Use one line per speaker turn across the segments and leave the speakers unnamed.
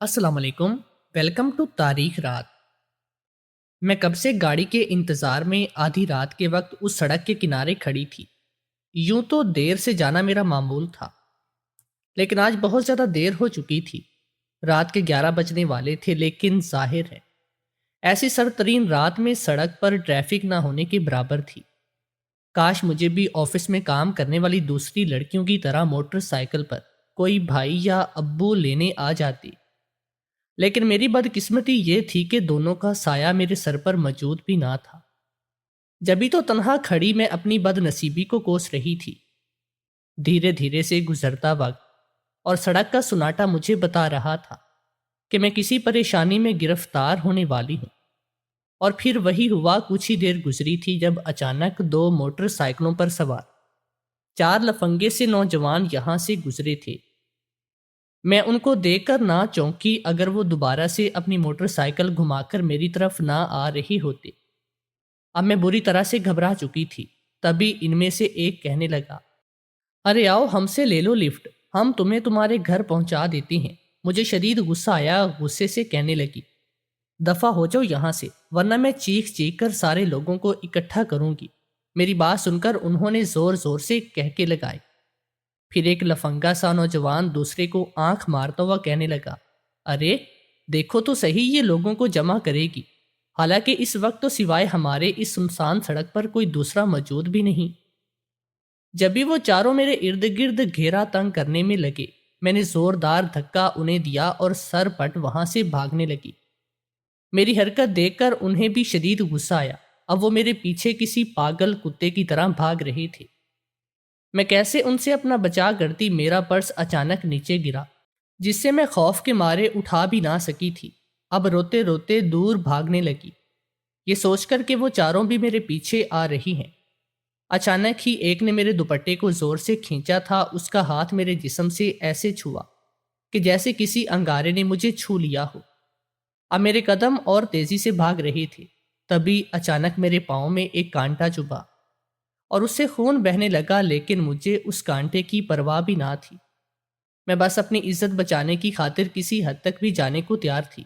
السلام علیکم۔ Welcome to تاریخ رات۔ میں کب سے گاڑی کے انتظار میں آدھی رات کے وقت اس سڑک کے کنارے کھڑی تھی۔ یوں تو دیر سے جانا میرا معمول تھا، لیکن آج بہت زیادہ دیر ہو چکی تھی۔ رات کے 11 بجنے والے تھے، لیکن ظاہر ہے ایسی سرترین رات میں سڑک پر ٹریفک نہ ہونے کے برابر تھی۔ کاش مجھے بھی آفس میں کام کرنے والی دوسری لڑکیوں کی طرح موٹر سائیکل پر کوئی بھائی یا ابو لینے آ جاتی، لیکن میری بدقسمتی یہ تھی کہ دونوں کا سایہ میرے سر پر موجود بھی نہ تھا۔ جبھی تو تنہا کھڑی میں اپنی بد نصیبی کو کوس رہی تھی۔ دھیرے دھیرے سے گزرتا وقت اور سڑک کا سناٹا مجھے بتا رہا تھا کہ میں کسی پریشانی میں گرفتار ہونے والی ہوں۔ اور پھر وہی ہوا، کچھ ہی دیر گزری تھی جب اچانک دو موٹر سائیکلوں پر سوار 4 لفنگے سے نوجوان یہاں سے گزرے تھے۔ میں ان کو دیکھ کر نہ چونکی اگر وہ دوبارہ سے اپنی موٹر سائیکل گھما کر میری طرف نہ آ رہے ہوتے۔ اب میں بری طرح سے گھبرا چکی تھی۔ تبھی ان میں سے ایک کہنے لگا، ارے آؤ ہم سے لے لو لفٹ، ہم تمہیں تمہارے گھر پہنچا دیتے ہیں۔ مجھے شدید غصہ آیا، غصے سے کہنے لگی، دفع ہو جاؤ یہاں سے، ورنہ میں چیخ چیخ کر سارے لوگوں کو اکٹھا کروں گی۔ میری بات سن کر انہوں نے زور زور سے کہکے لگائے۔ پھر ایک لفنگا سا نوجوان دوسرے کو آنکھ مارتا ہوا کہنے لگا، ارے دیکھو تو صحیح، یہ لوگوں کو جمع کرے گی، حالانکہ اس وقت تو سوائے ہمارے اس سنسان سڑک پر کوئی دوسرا موجود بھی نہیں۔ جب بھی وہ چاروں میرے ارد گرد گھیرا تنگ کرنے میں لگے، میں نے زوردار دھکا انہیں دیا اور سر پٹ وہاں سے بھاگنے لگی۔ میری حرکت دیکھ کر انہیں بھی شدید غصہ آیا۔ اب وہ میرے پیچھے کسی پاگل کتے کی طرح بھاگ رہے تھے۔ میں کیسے ان سے اپنا بچا کرتی، میرا پرس اچانک نیچے گرا، جس سے میں خوف کے مارے اٹھا بھی نہ سکی تھی۔ اب روتے روتے دور بھاگنے لگی، یہ سوچ کر کہ وہ چاروں بھی میرے پیچھے آ رہی ہیں۔ اچانک ہی ایک نے میرے دوپٹے کو زور سے کھینچا تھا، اس کا ہاتھ میرے جسم سے ایسے چھوا کہ جیسے کسی انگارے نے مجھے چھو لیا ہو۔ اب میرے قدم اور تیزی سے بھاگ رہے تھے، تبھی اچانک میرے پاؤں میں ایک کانٹا چبھا اور اس سے خون بہنے لگا، لیکن مجھے اس کانٹے کی پرواہ بھی نہ تھی۔ میں بس اپنی عزت بچانے کی خاطر کسی حد تک بھی جانے کو تیار تھی۔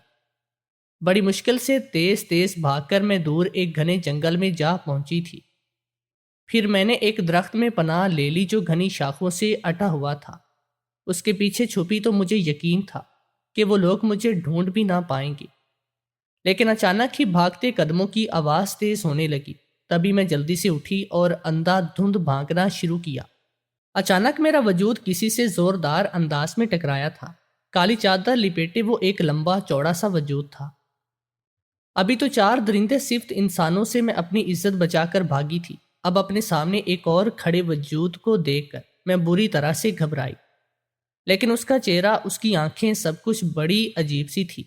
بڑی مشکل سے تیز تیز بھاگ کر میں دور ایک گھنے جنگل میں جا پہنچی تھی۔ پھر میں نے ایک درخت میں پناہ لے لی جو گھنی شاخوں سے اٹا ہوا تھا۔ اس کے پیچھے چھپی تو مجھے یقین تھا کہ وہ لوگ مجھے ڈھونڈ بھی نہ پائیں گے، لیکن اچانک ہی بھاگتے قدموں کی آواز تیز ہونے لگی۔ تبھی میں جلدی سے اٹھی اور اندھا دھند بھاگنا شروع کیا۔ اچانک میرا وجود کسی سے زوردار انداز میں ٹکرایا تھا۔ کالی چادر لپیٹے وہ ایک لمبا چوڑا سا وجود تھا۔ ابھی تو 4 درندے صفت انسانوں سے میں اپنی عزت بچا کر بھاگی تھی، اب اپنے سامنے ایک اور کھڑے وجود کو دیکھ کر میں بری طرح سے گھبرائی۔ لیکن اس کا چہرہ، اس کی آنکھیں، سب کچھ بڑی عجیب سی تھی۔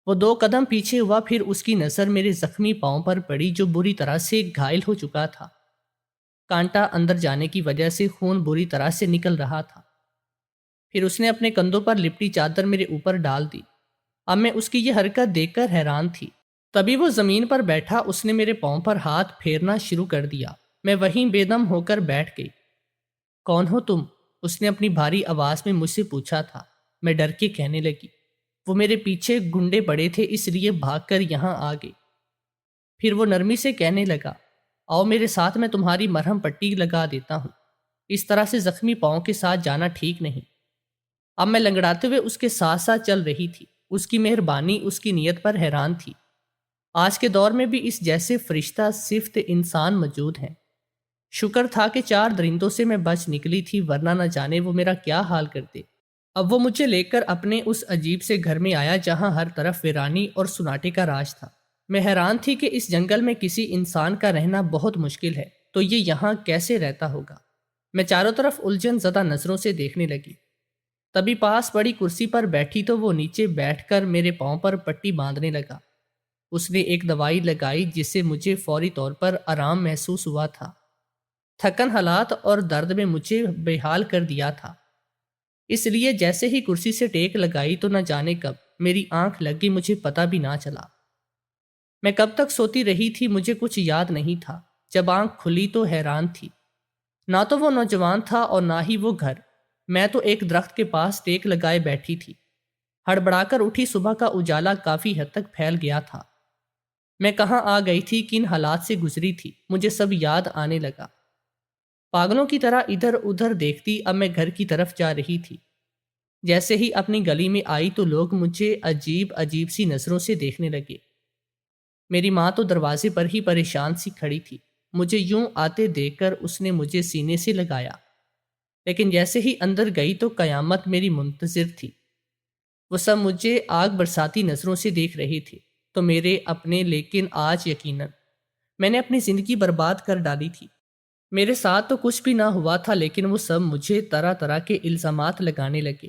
وہ 2 قدم پیچھے ہوا، پھر اس کی نظر میرے زخمی پاؤں پر پڑی جو بری طرح سے گھائل ہو چکا تھا۔ کانٹا اندر جانے کی وجہ سے خون بری طرح سے نکل رہا تھا۔ پھر اس نے اپنے کندھوں پر لپٹی چادر میرے اوپر ڈال دی۔ اب میں اس کی یہ حرکت دیکھ کر حیران تھی۔ تبھی وہ زمین پر بیٹھا، اس نے میرے پاؤں پر ہاتھ پھیرنا شروع کر دیا۔ میں وہیں بے دم ہو کر بیٹھ گئی۔ کون ہو تم؟ اس نے اپنی بھاری آواز میں مجھ سے پوچھا تھا۔ میں ڈر کے کہنے لگی، وہ میرے پیچھے گنڈے پڑے تھے، اس لیے بھاگ کر یہاں آ گئے۔ پھر وہ نرمی سے کہنے لگا، آؤ میرے ساتھ، میں تمہاری مرہم پٹی لگا دیتا ہوں۔ اس طرح سے زخمی پاؤں کے ساتھ جانا ٹھیک نہیں۔ اب میں لنگڑاتے ہوئے اس کے ساتھ ساتھ چل رہی تھی۔ اس کی مہربانی، اس کی نیت پر حیران تھی۔ آج کے دور میں بھی اس جیسے فرشتہ صفت انسان موجود ہیں۔ شکر تھا کہ 4 درندوں سے میں بچ نکلی تھی، ورنہ نہ جانے وہ میرا کیا حال کرتے۔ اب وہ مجھے لے کر اپنے اس عجیب سے گھر میں آیا جہاں ہر طرف ویرانی اور سناٹے کا راج تھا۔ میں حیران تھی کہ اس جنگل میں کسی انسان کا رہنا بہت مشکل ہے، تو یہ یہاں کیسے رہتا ہوگا؟ میں چاروں طرف الجھن زدہ نظروں سے دیکھنے لگی۔ تبھی پاس پڑی کرسی پر بیٹھی تو وہ نیچے بیٹھ کر میرے پاؤں پر پٹی باندھنے لگا۔ اس نے ایک دوائی لگائی جس سے مجھے فوری طور پر آرام محسوس ہوا تھا۔ تھکن حالات اور درد میں مجھے بے حال کر دیا تھا، اس لیے جیسے ہی کرسی سے ٹیک لگائی تو نہ جانے کب میری آنکھ لگ گئی، مجھے پتہ بھی نہ چلا۔ میں کب تک سوتی رہی تھی مجھے کچھ یاد نہیں تھا۔ جب آنکھ کھلی تو حیران تھی، نہ تو وہ نوجوان تھا اور نہ ہی وہ گھر۔ میں تو ایک درخت کے پاس ٹیک لگائے بیٹھی تھی۔ ہڑبڑا کر اٹھی صبح کا اجالا کافی حد تک پھیل گیا تھا۔ میں کہاں آ گئی تھی، کن حالات سے گزری تھی، مجھے سب یاد آنے لگا۔ پاگلوں کی طرح ادھر ادھر دیکھتی اب میں گھر کی طرف جا رہی تھی۔ جیسے ہی اپنی گلی میں آئی تو لوگ مجھے عجیب عجیب سی نظروں سے دیکھنے لگے۔ میری ماں تو دروازے پر ہی پریشان سی کھڑی تھی۔ مجھے یوں آتے دیکھ کر اس نے مجھے سینے سے لگایا، لیکن جیسے ہی اندر گئی تو قیامت میری منتظر تھی۔ وہ سب مجھے آگ برساتی نظروں سے دیکھ رہے تھے تو میرے اپنے، لیکن آج یقیناً میں نے اپنی زندگی برباد کر ڈالی تھی۔ میرے ساتھ تو کچھ بھی نہ ہوا تھا، لیکن وہ سب مجھے طرح طرح کے الزامات لگانے لگے،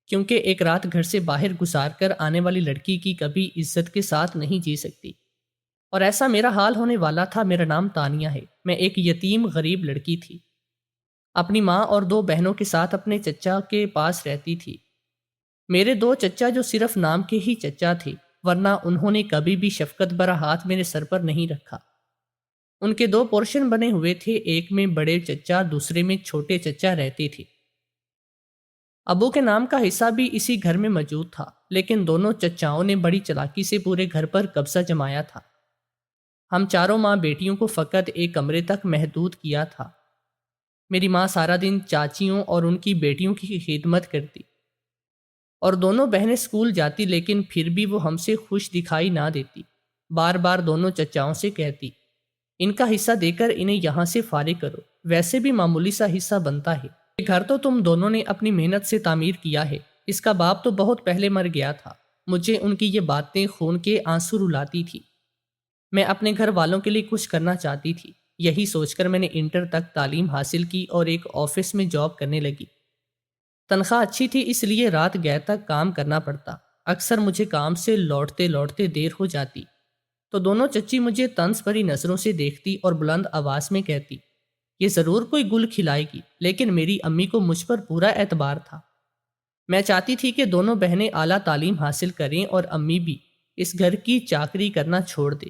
کیونکہ ایک رات گھر سے باہر گزار کر آنے والی لڑکی کی کبھی عزت کے ساتھ نہیں جی سکتی۔ اور ایسا میرا حال ہونے والا تھا۔ میرا نام تانیہ ہے، میں ایک یتیم غریب لڑکی تھی، اپنی ماں اور 2 بہنوں کے ساتھ اپنے چچا کے پاس رہتی تھی۔ میرے 2 چچا جو صرف نام کے ہی چچا تھے، ورنہ انہوں نے کبھی بھی شفقت بھرا ہاتھ میرے سر پر نہیں رکھا۔ ان کے 2 پورشن بنے ہوئے تھے، ایک میں بڑے چچا، دوسرے میں چھوٹے چچا رہتے تھے۔ ابو کے نام کا حصہ بھی اسی گھر میں موجود تھا، لیکن دونوں چچاؤں نے بڑی چالاکی سے پورے گھر پر قبضہ جمایا تھا۔ ہم چاروں ماں بیٹیوں کو فقط ایک کمرے تک محدود کیا تھا۔ میری ماں سارا دن چاچیوں اور ان کی بیٹیوں کی خدمت کرتی، اور دونوں بہنیں اسکول جاتی، لیکن پھر بھی وہ ہم سے خوش دکھائی نہ دیتی۔ بار بار دونوں چچاؤں سے کہتی، ان کا حصہ دے کر انہیں یہاں سے فارغ کرو، ویسے بھی معمولی سا حصہ بنتا ہے، یہ گھر تو تم دونوں نے اپنی محنت سے تعمیر کیا ہے، اس کا باپ تو بہت پہلے مر گیا تھا۔ مجھے ان کی یہ باتیں خون کے آنسو رلاتی تھی۔ میں اپنے گھر والوں کے لیے کچھ کرنا چاہتی تھی۔ یہی سوچ کر میں نے انٹر تک تعلیم حاصل کی اور ایک آفس میں جاب کرنے لگی۔ تنخواہ اچھی تھی، اس لیے رات گئے تک کام کرنا پڑتا۔ اکثر مجھے کام سے لوٹتے لوٹتے دیر ہو جاتی تو دونوں چچی مجھے طنز بھری نظروں سے دیکھتی اور بلند آواز میں کہتی، یہ ضرور کوئی گل کھلائے گی، لیکن میری امی کو مجھ پر پورا اعتبار تھا۔ میں چاہتی تھی کہ دونوں بہنیں اعلیٰ تعلیم حاصل کریں اور امی بھی اس گھر کی چاکری کرنا چھوڑ دے۔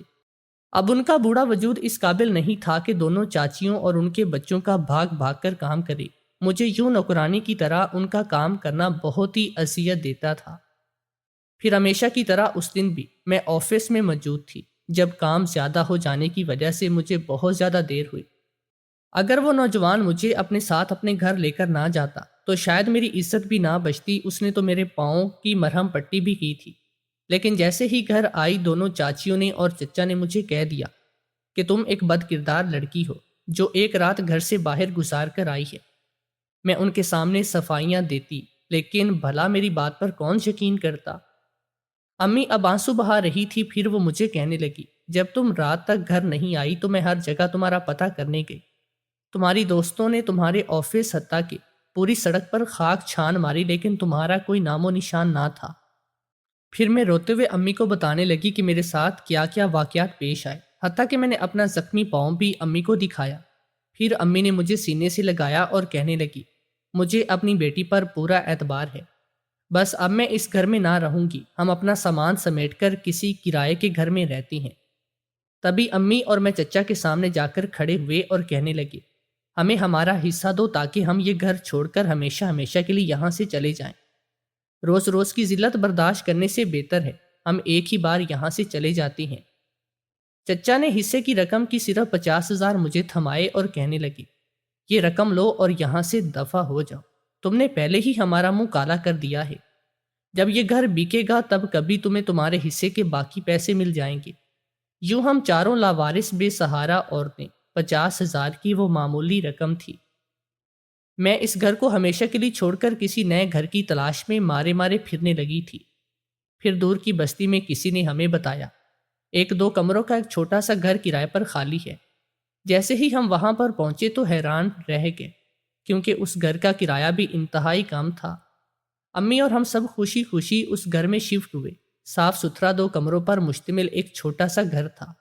اب ان کا بوڑھا وجود اس قابل نہیں تھا کہ دونوں چاچیوں اور ان کے بچوں کا بھاگ بھاگ کر کام کرے۔ مجھے یوں نوکرانی کی طرح ان کا کام کرنا بہت ہی اذیت دیتا تھا۔ پھر ہمیشہ کی طرح اس دن بھی میں آفس میں موجود تھی، جب کام زیادہ ہو جانے کی وجہ سے مجھے بہت زیادہ دیر ہوئی۔ اگر وہ نوجوان مجھے اپنے ساتھ اپنے گھر لے کر نہ جاتا تو شاید میری عزت بھی نہ بچتی۔ اس نے تو میرے پاؤں کی مرہم پٹی بھی کی تھی، لیکن جیسے ہی گھر آئی دونوں چاچیوں نے اور چچا نے مجھے کہہ دیا کہ تم ایک بد کردار لڑکی ہو جو ایک رات گھر سے باہر گزار کر آئی ہے۔ میں ان کے سامنے صفائیاں دیتی، لیکن بھلا میری بات پر کون یقین کرتا؟ امی اب آنسو بہا رہی تھی، پھر وہ مجھے کہنے لگی، جب تم رات تک گھر نہیں آئی تو میں ہر جگہ تمہارا پتہ کرنے گئی۔ تمہاری دوستوں نے تمہارے آفس حتیٰ کہ پوری سڑک پر خاک چھان ماری، لیکن تمہارا کوئی نام و نشان نہ تھا۔ پھر میں روتے ہوئے امی کو بتانے لگی کہ میرے ساتھ کیا کیا واقعات پیش آئے، حتیٰ کہ میں نے اپنا زخمی پاؤں بھی امی کو دکھایا۔ پھر امی نے مجھے سینے سے لگایا اور کہنے لگی، مجھے اپنی بیٹی پر پورا اعتبار ہے، بس اب میں اس گھر میں نہ رہوں گی، ہم اپنا سامان سمیٹ کر کسی کرائے کے گھر میں رہتی ہیں۔ تبھی امی اور میں چچا کے سامنے جا کر کھڑے ہوئے اور کہنے لگے، ہمیں ہمارا حصہ دو تاکہ ہم یہ گھر چھوڑ کر ہمیشہ ہمیشہ کے لیے یہاں سے چلے جائیں۔ روز روز کی ذلت برداشت کرنے سے بہتر ہے ہم ایک ہی بار یہاں سے چلے جاتے ہیں۔ چچا نے حصے کی رقم کی صرف 50,000 مجھے تھمائے اور کہنے لگے، یہ رقم لو اور یہاں سے دفع ہو جاؤ، تم نے پہلے ہی ہمارا منہ کالا کر دیا ہے، جب یہ گھر بکے گا تب کبھی تمہیں تمہارے حصے کے باقی پیسے مل جائیں گے۔ یوں ہم چاروں لاوارث بے سہارا عورتیں، 50,000 کی وہ معمولی رقم تھی۔ میں اس گھر کو ہمیشہ کے لیے چھوڑ کر کسی نئے گھر کی تلاش میں مارے مارے پھرنے لگی تھی۔ پھر دور کی بستی میں کسی نے ہمیں بتایا 1-2 کمروں کا ایک چھوٹا سا گھر کرائے پر خالی ہے۔ جیسے ہی ہم وہاں پر پہنچے تو حیران رہ گئے، کیونکہ اس گھر کا کرایہ بھی انتہائی کم تھا۔ امی اور ہم سب خوشی خوشی اس گھر میں شفٹ ہوئے۔ صاف ستھرا 2 کمروں پر مشتمل ایک چھوٹا سا گھر تھا،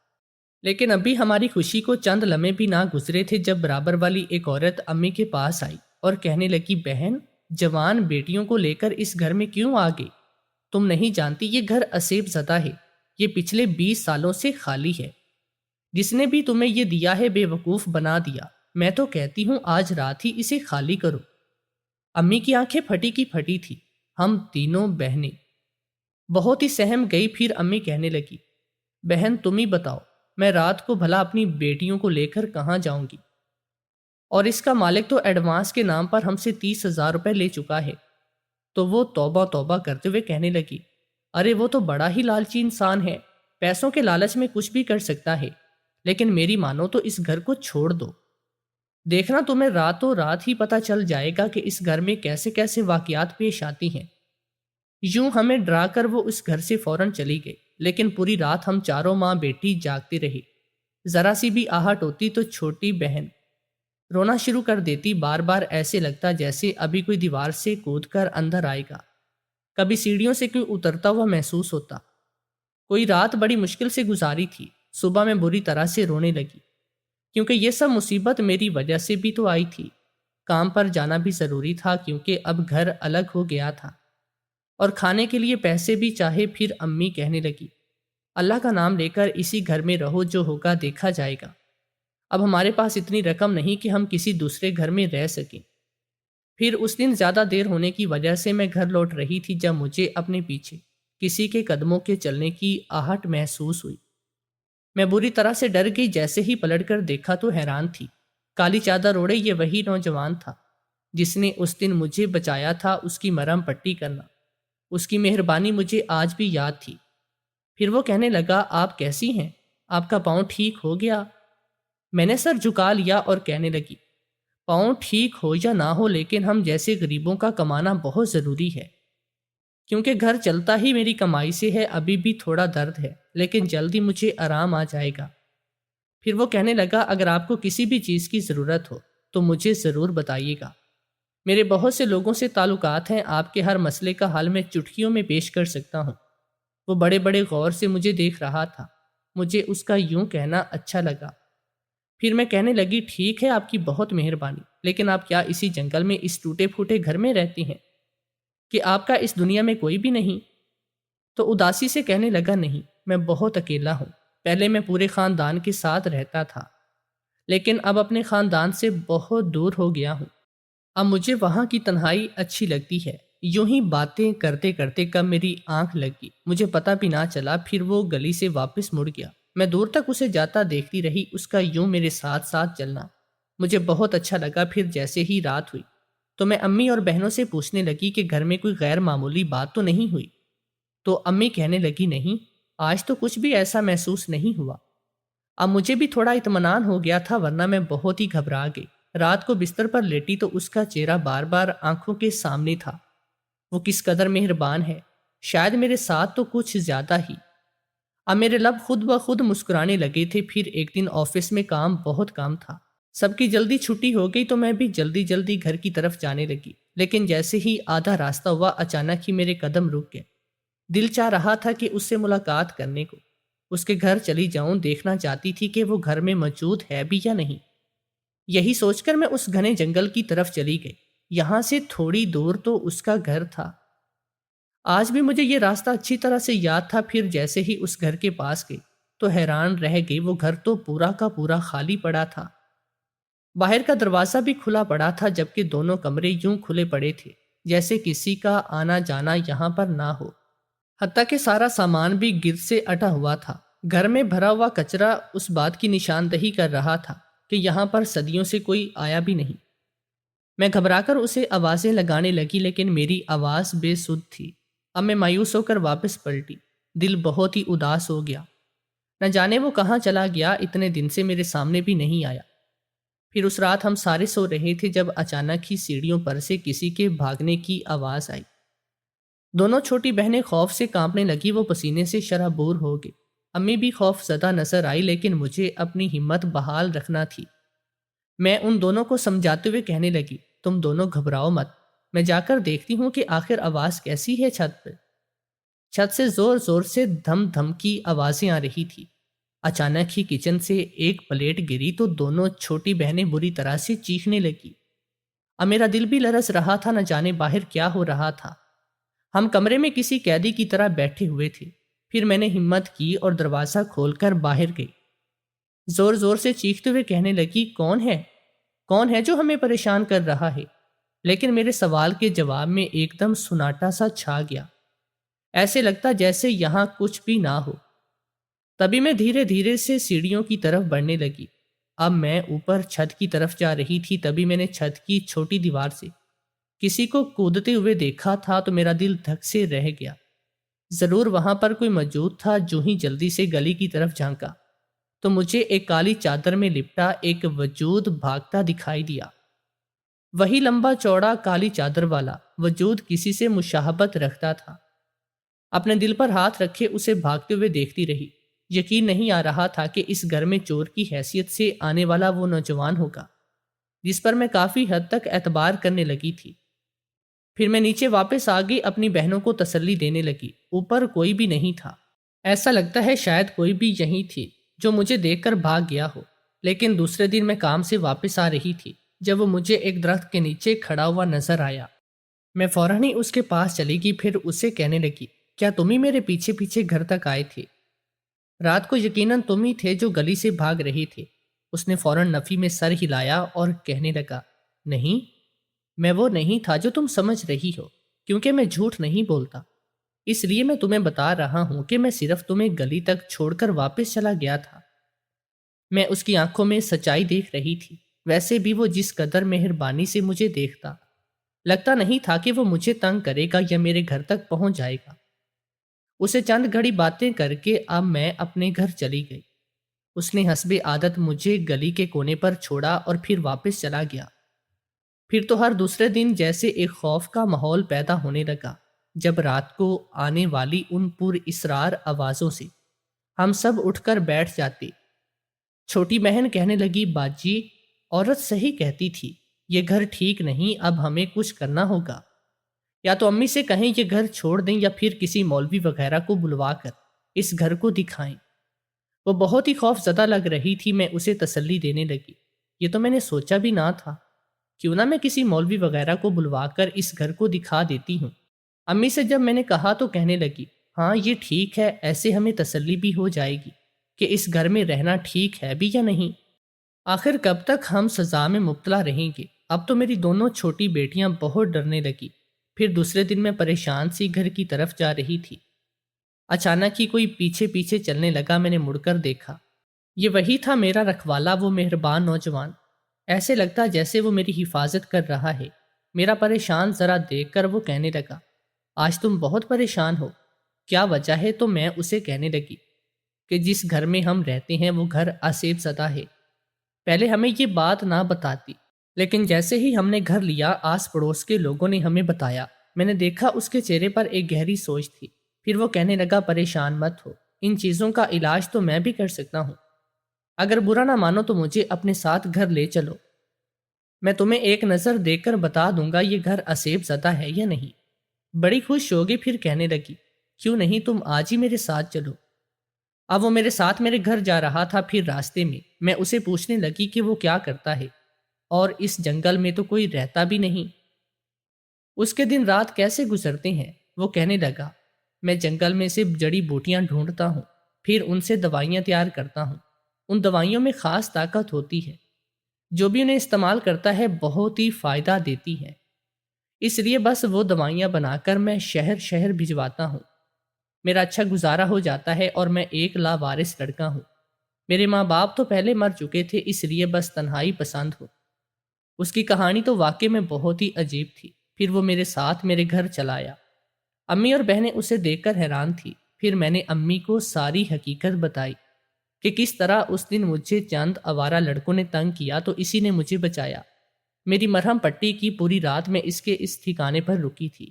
لیکن ابھی ہماری خوشی کو چند لمحے بھی نہ گزرے تھے جب برابر والی ایک عورت امی کے پاس آئی اور کہنے لگی، بہن، جوان بیٹیوں کو لے کر اس گھر میں کیوں آ گئی؟ تم نہیں جانتی یہ گھر اسیب زدہ ہے، یہ پچھلے 20 سالوں سے خالی ہے، جس نے بھی تمہیں یہ دیا ہے بے وقوف بنا دیا۔ میں تو کہتی ہوں آج رات ہی اسے خالی کرو۔ امی کی آنکھیں پھٹی کی پھٹی تھی۔ ہم تینوں بہنیں بہت ہی سہم گئی۔ پھر امی کہنے لگی، بہن تم ہی بتاؤ، میں رات کو بھلا اپنی بیٹیوں کو لے کر کہاں جاؤں گی؟ اور اس کا مالک تو ایڈوانس کے نام پر ہم سے 30,000 روپے لے چکا ہے۔ تو وہ توبہ توبہ کرتے ہوئے کہنے لگی، ارے وہ تو بڑا ہی لالچی انسان ہے، پیسوں کے لالچ میں کچھ بھی کر سکتا ہے، لیکن میری مانو تو اس گھر کو چھوڑ دو۔ دیکھنا تمہیں راتوں رات ہی پتہ چل جائے گا کہ اس گھر میں کیسے کیسے واقعات پیش آتی ہیں۔ یوں ہمیں ڈرا کر وہ اس گھر سے فوراً چلی گئی، لیکن پوری رات ہم چاروں ماں بیٹی جاگتے رہے۔ ذرا سی بھی آہٹ ہوتی تو چھوٹی بہن رونا شروع کر دیتی، بار بار ایسے لگتا جیسے ابھی کوئی دیوار سے کود کر اندر آئے گا۔ کبھی سیڑھیوں سے کوئی اترتا ہوا محسوس ہوتا۔ کوئی رات بڑی مشکل سے گزاری تھی۔ صبح میں بری طرح سے رونے لگی، کیونکہ یہ سب مصیبت میری وجہ سے بھی تو آئی تھی۔ کام پر جانا بھی ضروری تھا کیونکہ اب گھر الگ ہو گیا تھا، اور کھانے کے لیے پیسے بھی چاہے۔ پھر امی کہنے لگی، اللہ کا نام لے کر اسی گھر میں رہو، جو ہوگا دیکھا جائے گا۔ اب ہمارے پاس اتنی رقم نہیں کہ ہم کسی دوسرے گھر میں رہ سکیں۔ پھر اس دن زیادہ دیر ہونے کی وجہ سے میں گھر لوٹ رہی تھی جب مجھے اپنے پیچھے کسی کے قدموں کے چلنے کی آہٹ محسوس ہوئی۔ میں بری طرح سے ڈر گئی۔ جیسے ہی پلٹ کر دیکھا تو حیران تھی۔ کالی چادر اوڑے یہ وہی نوجوان تھا جس نے اس دن مجھے بچایا تھا۔ اس کی مرہم پٹی کرنا، اس کی مہربانی مجھے آج بھی یاد تھی۔ پھر وہ کہنے لگا، آپ کیسی ہیں؟ آپ کا پاؤں ٹھیک ہو گیا؟ میں نے سر جھکا لیا اور کہنے لگی، پاؤں ٹھیک ہو یا نہ ہو، لیکن ہم جیسے غریبوں کا کمانا بہت ضروری ہے، کیونکہ گھر چلتا ہی میری کمائی سے ہے۔ ابھی بھی تھوڑا درد ہے، لیکن جلدی مجھے آرام آ جائے گا۔ پھر وہ کہنے لگا، اگر آپ کو کسی بھی چیز کی ضرورت ہو تو مجھے ضرور بتائیے گا۔ میرے بہت سے لوگوں سے تعلقات ہیں، آپ کے ہر مسئلے کا حل میں چٹکیوں میں پیش کر سکتا ہوں۔ وہ بڑے بڑے غور سے مجھے دیکھ رہا تھا۔ مجھے اس کا یوں کہنا اچھا لگا۔ پھر میں کہنے لگی، ٹھیک ہے، آپ کی بہت مہربانی، لیکن آپ کیا اسی جنگل میں اس ٹوٹے پھوٹے گھر میں رہتی ہیں کہ آپ کا اس دنیا میں کوئی بھی نہیں؟ تو اداسی سے کہنے لگا، نہیں، میں بہت اکیلا ہوں۔ پہلے میں پورے خاندان کے ساتھ رہتا تھا، لیکن اب اپنے خاندان سے بہت دور ہو گیا ہوں۔ اب مجھے وہاں کی تنہائی اچھی لگتی ہے۔ یوں ہی باتیں کرتے کرتے کب میری آنکھ لگی مجھے پتہ بھی نہ چلا۔ پھر وہ گلی سے واپس مڑ گیا۔ میں دور تک اسے جاتا دیکھتی رہی، اس کا یوں میرے ساتھ ساتھ چلنا مجھے بہت اچھا لگا۔ پھر جیسے ہی رات ہوئی تو میں امی اور بہنوں سے پوچھنے لگی کہ گھر میں کوئی غیر معمولی بات تو نہیں ہوئی؟ تو امی کہنے لگی، نہیں، آج تو کچھ بھی ایسا محسوس نہیں ہوا۔ اب مجھے بھی تھوڑا اطمینان ہو گیا تھا، ورنہ میں بہت ہی گھبرا گئی۔ رات کو بستر پر لیٹی تو اس کا چہرہ بار بار آنکھوں کے سامنے تھا۔ وہ کس قدر مہربان ہے، شاید میرے ساتھ تو کچھ زیادہ ہی۔ اب میرے لب خود بخود مسکرانے لگے تھے۔ پھر ایک دن آفس میں بہت کام تھا، سب کی جلدی چھٹی ہو گئی تو میں بھی جلدی جلدی گھر کی طرف جانے لگی۔ لیکن جیسے ہی آدھا راستہ ہوا اچانک ہی میرے قدم رک گئے۔ دل چاہ رہا تھا کہ اس سے ملاقات کرنے کو، اس کے گھر چلی جاؤں، دیکھنا چاہتی تھی کہ وہ گھر میں موجود ہے بھی یا نہیں۔ یہی سوچ کر میں اس گھنے جنگل کی طرف چلی گئی۔ یہاں سے تھوڑی دور تو اس کا گھر تھا۔ آج بھی مجھے یہ راستہ اچھی طرح سے یاد تھا۔ پھر جیسے ہی اس گھر کے پاس گئی تو حیران رہ گئی، وہ گھر تو پورا کا پورا خالی پڑا تھا۔ باہر کا دروازہ بھی کھلا پڑا تھا، جبکہ دونوں کمرے یوں کھلے پڑے تھے جیسے کسی کا آنا جانا یہاں پر نہ ہو۔ حتیٰ کہ سارا سامان بھی گرد سے اٹا ہوا تھا۔ گھر میں بھرا ہوا کچرا اس بات کی نشاندہی کر رہا تھا کہ یہاں پر صدیوں سے کوئی آیا بھی نہیں۔ میں گھبرا کر اسے آوازیں لگانے لگی، لیکن میری آواز بے سود تھی۔ اب میں مایوس ہو کر واپس پلٹی۔ دل بہت ہی اداس ہو گیا۔ نہ جانے وہ کہاں چلا گیا، اتنے دن سے میرے سامنے بھی نہیں آیا۔ پھر اس رات ہم سارے سو رہے تھے جب اچانک ہی سیڑھیوں پر سے کسی کے بھاگنے کی آواز آئی۔ دونوں چھوٹی بہنیں خوف سے کانپنے لگی، وہ پسینے سے شرابور ہو گئی۔ امی بھی خوف زدہ نظر آئی، لیکن مجھے اپنی ہمت بحال رکھنا تھی۔ میں ان دونوں کو سمجھاتے ہوئے کہنے لگی، تم دونوں گھبراؤ مت، میں جا کر دیکھتی ہوں کہ آخر آواز کیسی ہے چھت پہ۔ چھت سے زور زور سے دھم دھم کی آوازیں آ رہی تھی۔ اچانک ہی کچن سے ایک پلیٹ گری تو دونوں چھوٹی بہنیں بری طرح سے چیخنے لگی۔ اب میرا دل بھی لرز رہا تھا، نہ جانے باہر کیا ہو رہا تھا۔ ہم کمرے میں کسی قیدی کی طرح بیٹھے ہوئے تھے۔ پھر میں نے ہمت کی اور دروازہ کھول کر باہر گئی۔ زور زور سے چیختے ہوئے کہنے لگی، کون ہے جو ہمیں پریشان کر رہا ہے؟ لیکن میرے سوال کے جواب میں ایک دم سناٹا سا چھا گیا۔ ایسے لگتا جیسے یہاں کچھ بھی نہ ہو۔ تبھی میں دھیرے دھیرے سے سیڑھیوں کی طرف بڑھنے لگی۔ اب میں اوپر چھت کی طرف جا رہی تھی، تبھی میں نے چھت کی چھوٹی دیوار سے کسی کو کودتے ہوئے دیکھا تھا تو میرا دل دھک سے رہ گیا۔ ضرور وہاں پر کوئی موجود تھا۔ جو ہی جلدی سے گلی کی طرف جھانکا تو مجھے ایک کالی چادر میں لپٹا ایک وجود بھاگتا دکھائی دیا۔ وہی لمبا چوڑا کالی چادر والا وجود کسی سے مشابہت رکھتا تھا۔ اپنے دل پر ہاتھ رکھے اسے بھاگتے ہوئے دیکھتی رہی۔ یقین نہیں آ رہا تھا کہ اس گھر میں چور کی حیثیت سے آنے والا وہ نوجوان ہوگا جس پر میں کافی حد تک اعتبار کرنے لگی تھی۔ پھر میں نیچے واپس آ گئی، اپنی بہنوں کو تسلی دینے لگی۔ اوپر کوئی بھی نہیں تھا۔ ایسا لگتا ہے شاید کوئی بھی یہیں تھی جو مجھے دیکھ کر بھاگ گیا ہو۔ لیکن دوسرے دن میں کام سے واپس آ رہی تھی جب وہ مجھے ایک درخت کے نیچے کھڑا ہوا نظر آیا۔ میں فوراً ہی اس کے پاس چلی گئی، پھر اسے کہنے لگی، کیا تم ہی میرے پیچھے پیچھے گھر تک آئے تھے؟ رات کو یقیناً تم ہی تھے جو گلی سے بھاگ رہے تھے۔ اس نے فوراً نفی میں سر ہلایا اور کہنے لگا، نہیں، میں وہ نہیں تھا جو تم سمجھ رہی ہو، کیونکہ میں جھوٹ نہیں بولتا۔ اس لیے میں تمہیں بتا رہا ہوں کہ میں صرف تمہیں گلی تک چھوڑ کر واپس چلا گیا تھا۔ میں اس کی آنکھوں میں سچائی دیکھ رہی تھی۔ ویسے بھی وہ جس قدر مہربانی سے مجھے دیکھتا، لگتا نہیں تھا کہ وہ مجھے تنگ کرے گا یا میرے گھر تک پہنچ جائے گا۔ اسے چند گھڑی باتیں کر کے اب میں اپنے گھر چلی گئی۔ اس نے حسب عادت مجھے گلی کے کونے پر چھوڑا اور پھر واپس چلا گیا۔ پھر تو ہر دوسرے دن جیسے ایک خوف کا ماحول پیدا ہونے لگا، جب رات کو آنے والی ان پر اسرار آوازوں سے ہم سب اٹھ کر بیٹھ جاتے۔ چھوٹی بہن کہنے لگی، باجی، عورت صحیح کہتی تھی، یہ گھر ٹھیک نہیں، اب ہمیں کچھ کرنا ہوگا۔ یا تو امی سے کہیں یہ گھر چھوڑ دیں یا پھر کسی مولوی وغیرہ کو بلوا کر اس گھر کو دکھائیں۔ وہ بہت ہی خوف زدہ لگ رہی تھی۔ میں اسے تسلی دینے لگی، یہ تو میں نے سوچا بھی نہ تھا، کیوں نہ میں کسی مولوی وغیرہ کو بلوا کر اس گھر کو دکھا دیتی ہوں۔ امی سے جب میں نے کہا تو کہنے لگی، ہاں یہ ٹھیک ہے، ایسے ہمیں تسلی بھی ہو جائے گی کہ اس گھر میں رہنا ٹھیک ہے بھی یا نہیں۔ آخر کب تک ہم سزا میں مبتلا رہیں گے؟ اب تو میری دونوں چھوٹی بیٹیاں بہت ڈرنے لگی۔ پھر دوسرے دن میں پریشان سی گھر کی طرف جا رہی تھی۔ اچانک ہی کوئی پیچھے پیچھے چلنے لگا۔ میں نے مڑ کر دیکھا، یہ وہی تھا میرا رکھوالا، وہ مہربان نوجوان۔ ایسے لگتا جیسے وہ میری حفاظت کر رہا ہے۔ میرا پریشان ذرا دیکھ کر وہ کہنے لگا، آج تم بہت پریشان ہو، کیا وجہ ہے؟ تو میں اسے کہنے لگی کہ جس گھر میں ہم رہتے ہیں وہ گھر آسیب زدہ ہے۔ پہلے ہمیں یہ بات نہ بتاتی، لیکن جیسے ہی ہم نے گھر لیا آس پڑوس کے لوگوں نے ہمیں بتایا۔ میں نے دیکھا اس کے چہرے پر ایک گہری سوچ تھی۔ پھر وہ کہنے لگا، پریشان مت ہو، ان چیزوں کا علاج تو میں بھی کر سکتا ہوں۔ اگر برا نہ مانو تو مجھے اپنے ساتھ گھر لے چلو، میں تمہیں ایک نظر دے کر بتا دوں گا یہ گھر آسیب زدہ ہے یا نہیں۔ بڑی خوش ہوگی، پھر کہنے لگی، کیوں نہیں، تم آج ہی میرے ساتھ چلو۔ اب وہ میرے ساتھ میرے گھر جا رہا تھا۔ پھر راستے میں اسے پوچھنے لگی کہ وہ کیا کرتا ہے اور اس جنگل میں تو کوئی رہتا بھی نہیں، اس کے دن رات کیسے گزرتے ہیں؟ وہ کہنے لگا، میں جنگل میں سے جڑی بوٹیاں ڈھونڈتا ہوں، پھر ان سے دوائیاں تیار کرتا ہوں۔ ان دوائیوں میں خاص طاقت ہوتی ہے، جو بھی انہیں استعمال کرتا ہے بہت ہی فائدہ دیتی ہے۔ اس لیے بس وہ دوائیاں بنا کر میں شہر شہر بھجواتا ہوں۔ میرا اچھا گزارا ہو جاتا ہے اور میں ایک لاوارث لڑکا ہوں۔ میرے ماں باپ تو پہلے مر چکے تھے، اس لیے بس تنہائی پسند ہو۔ اس کی کہانی تو واقعی میں بہت ہی عجیب تھی۔ پھر وہ میرے ساتھ میرے گھر چلایا۔ امی اور بہنیں اسے دیکھ کر حیران تھی۔ پھر میں نے امی کو ساری حقیقت بتائی کہ کس طرح اس دن مجھے چند آوارہ لڑکوں نے تنگ کیا تو اسی نے مجھے بچایا۔ میری مرہم پٹی کی پوری رات میں اس ٹھکانے پر رکی تھی،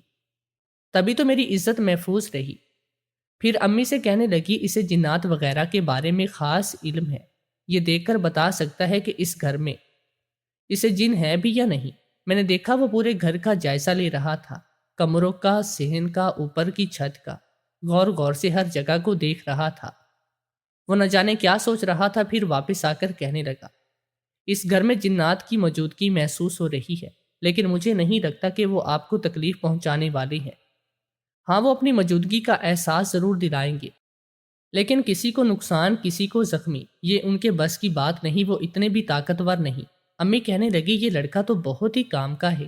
تبھی تو میری عزت محفوظ رہی۔ پھر امی سے کہنے لگی، اسے جنات وغیرہ کے بارے میں خاص علم ہے، یہ دیکھ کر بتا سکتا ہے کہ اس گھر میں اسے جن ہے بھی یا نہیں۔ میں نے دیکھا وہ پورے گھر کا جائزہ لے رہا تھا، کمروں کا، صحن کا، اوپر کی چھت کا، غور غور سے ہر جگہ کو دیکھ رہا تھا۔ وہ نہ جانے کیا سوچ رہا تھا۔ پھر واپس آ کر کہنے لگا، اس گھر میں جنات کی موجودگی محسوس ہو رہی ہے، لیکن مجھے نہیں لگتا کہ وہ آپ کو تکلیف پہنچانے والے ہیں۔ ہاں، وہ اپنی موجودگی کا احساس ضرور دلائیں گے، لیکن کسی کو نقصان، کسی کو زخمی، یہ ان کے بس کی بات نہیں، وہ اتنے بھی طاقتور نہیں۔ امی کہنے لگی، یہ لڑکا تو بہت ہی کام کا ہے،